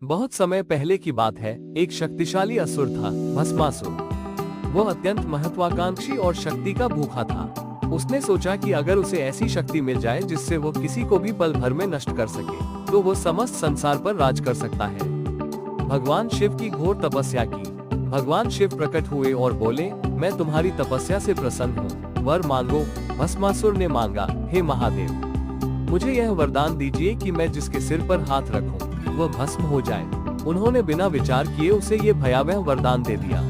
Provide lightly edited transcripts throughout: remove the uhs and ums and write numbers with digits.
बहुत समय पहले की बात है, एक शक्तिशाली असुर था, भस्मासुर। वो अत्यंत महत्वाकांक्षी और शक्ति का भूखा था। उसने सोचा कि अगर उसे ऐसी शक्ति मिल जाए जिससे वो किसी को भी पल भर में नष्ट कर सके, तो वो समस्त संसार पर राज कर सकता है। भगवान शिव की घोर तपस्या की। भगवान शिव प्रकट हुए और बोले, मैं तुम्हारी तपस्या से प्रसन्न हूँ, वर मांगो। भस्मासुर ने मांगा, हे महादेव, मुझे यह वरदान दीजिए कि मैं जिसके सिर पर हाथ रखूं, वह भस्म हो जाए। उन्होंने बिना विचार किए उसे ये भयावह वरदान दे दिया।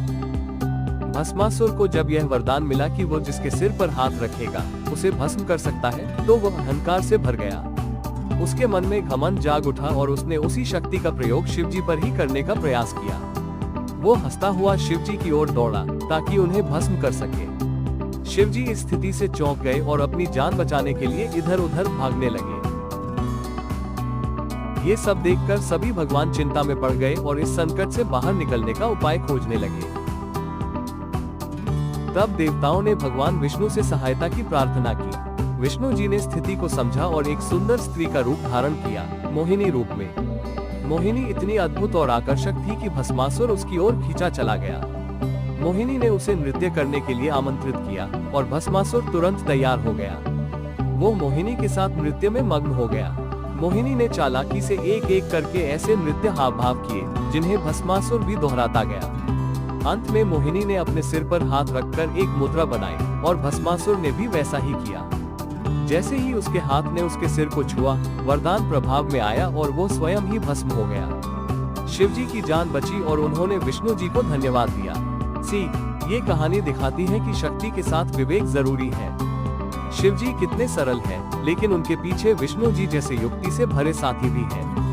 भस्मासुर को जब यह वरदान मिला कि वो जिसके सिर पर हाथ रखेगा उसे भस्म कर सकता है, तो वह अहंकार से भर गया। उसके मन में घमंड जाग उठा और उसने उसी शक्ति का प्रयोग शिवजी पर ही करने का प्रयास किया। वो हंसता हुआ शिवजी की ओर दौड़ा ताकि उन्हें भस्म कर सके। शिवजी इस स्थिति से चौंक गए और अपनी जान बचाने के लिए इधर उधर भागने लगे। ये सब देखकर सभी भगवान चिंता में पड़ गए और इस संकट से बाहर निकलने का उपाय खोजने लगे। तब देवताओं ने भगवान विष्णु से सहायता की प्रार्थना की। विष्णु जी ने स्थिति को समझा और एक सुंदर स्त्री का रूप धारण किया, मोहिनी रूप में। मोहिनी इतनी अद्भुत और आकर्षक थी कि भस्मासुर उसकी ओर खींचा चला गया। मोहिनी ने उसे नृत्य करने के लिए आमंत्रित किया और भस्मासुर तुरंत तैयार हो गया। वो मोहिनी के साथ नृत्य में मग्न हो गया। मोहिनी ने चालाकी से एक एक करके ऐसे नृत्य हाव भाव किए जिन्हें भस्मासुर भी दोहराता गया। अंत में मोहिनी ने अपने सिर पर हाथ रखकर एक मुद्रा बनाई और भस्मासुर ने भी वैसा ही किया। जैसे ही उसके हाथ ने उसके सिर को छुआ, वरदान प्रभाव में आया और वो स्वयं ही भस्म हो गया। शिवजी की जान बची और उन्होंने विष्णु जी को धन्यवाद दिया। ये कहानी दिखाती है कि शक्ति के साथ विवेक जरूरी है। शिवजी कितने सरल हैं, लेकिन उनके पीछे विष्णु जी जैसे युक्ति से भरे साथी भी हैं।